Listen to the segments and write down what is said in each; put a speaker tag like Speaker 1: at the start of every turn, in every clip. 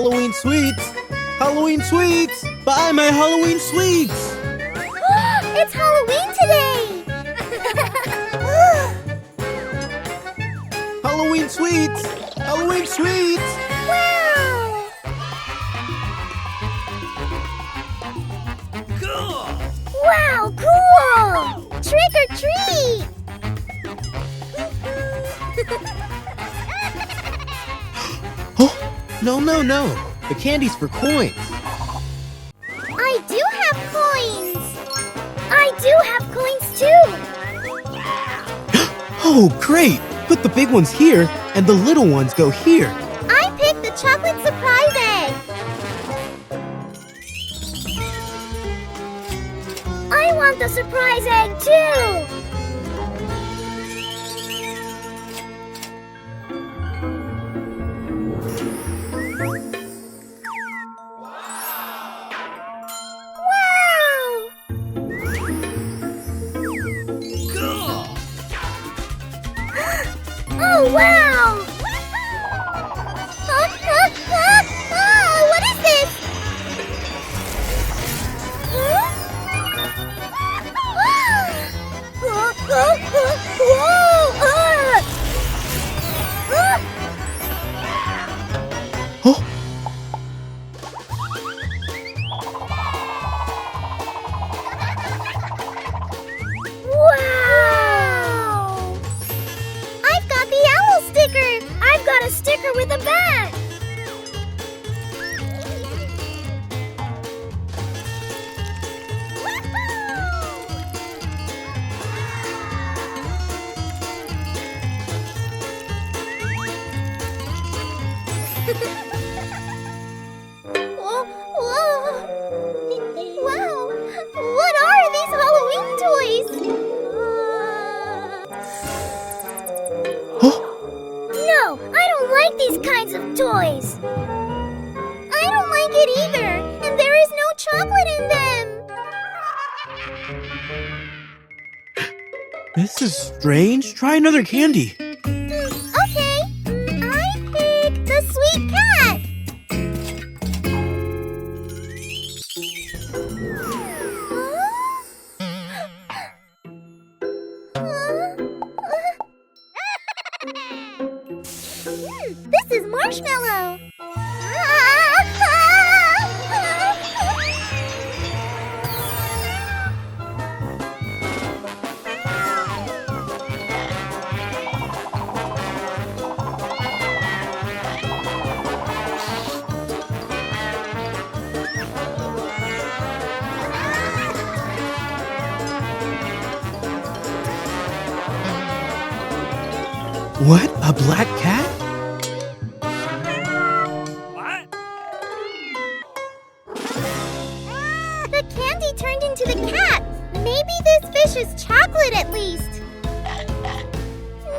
Speaker 1: Halloween sweets! Halloween sweets! Buy my Halloween sweets!
Speaker 2: It's Halloween today!
Speaker 1: Halloween sweets! Halloween sweets!
Speaker 2: Wow!
Speaker 3: Cool!
Speaker 2: Wow, cool! Trick or treat!
Speaker 1: Oh, no. The candy's for coins.
Speaker 2: I do have coins! I do have coins too!
Speaker 1: Oh, great! Put the big ones here, and the little ones go here.
Speaker 2: I picked the chocolate surprise egg! I want the surprise egg too! Wow!
Speaker 3: Cool!
Speaker 2: Oh, wow! What is this?
Speaker 1: Oh,
Speaker 2: Wow! I've got the owl sticker! I've got a sticker with a bat! Wow! What are these Halloween toys?
Speaker 1: oh,
Speaker 2: No, I don't like these kinds of toys. I don't like it either, and there is no chocolate in them.
Speaker 1: this is strange. Try another candy.
Speaker 2: Okay, I pick the sweet cat. This is marshmallow.
Speaker 1: What? A black cat?
Speaker 3: What?
Speaker 2: The candy turned into the cat. Maybe this fish is chocolate at least.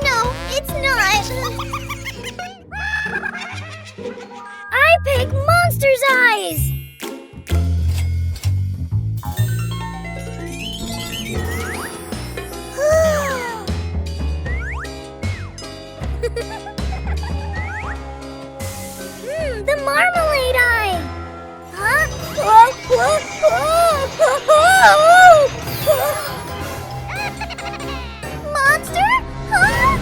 Speaker 2: No, it's not. I pick Monster's Eyes. The marmalade eye. Huh? Monster? Huh?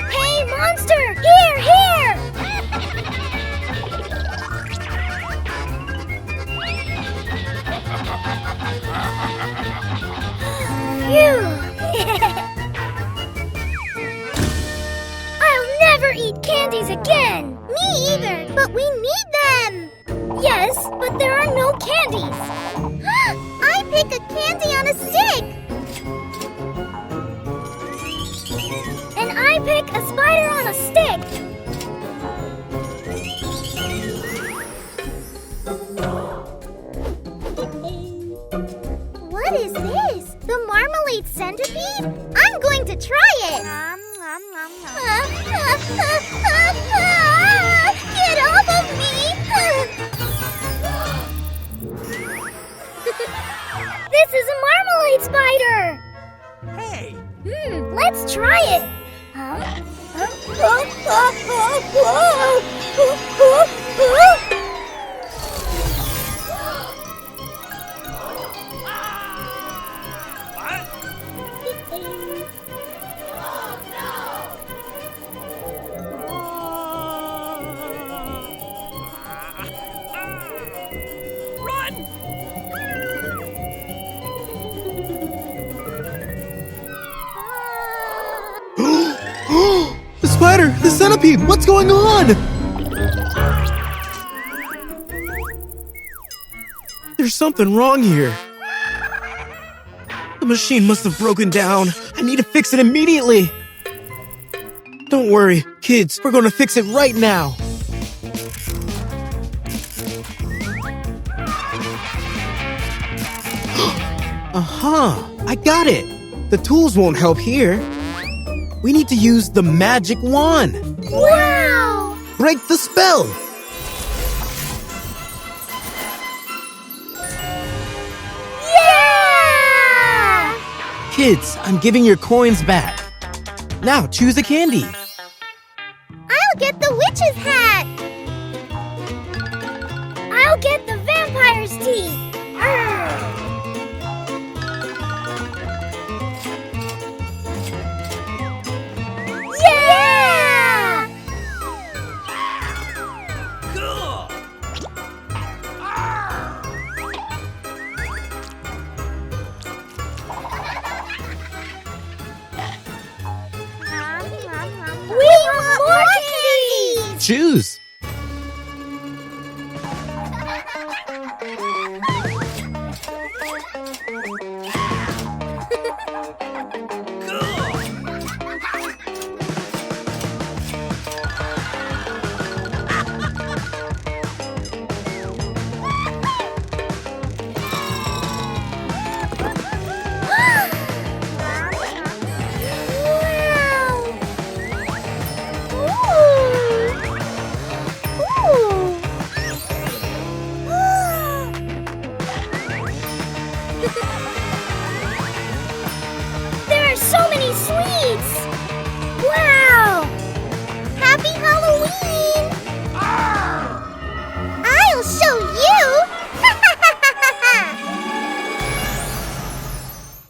Speaker 2: Hey, monster! Here, here! Phew! I'll never eat candies again! Me either, but we need them! Yes, but there are no candies! I pick a candy on a stick! And I pick a spider on a stick! What is this? The marmalade centipede? I'm going to try
Speaker 1: The spider! The centipede! What's going on? There's something wrong here. The machine must have broken down. I need to fix it immediately. Don't worry, kids. We're going to fix it right now. Aha! I got it. The tools won't help here. We need to use the magic wand.
Speaker 2: Wow!
Speaker 1: Break the spell.
Speaker 2: Yeah!
Speaker 1: Kids, I'm giving your coins back. Now choose a candy.
Speaker 2: I'll get the witch's hat. I'll get the vampire's teeth. Arr! Yeah!
Speaker 3: Cool.
Speaker 2: We want more candies!
Speaker 1: Choose.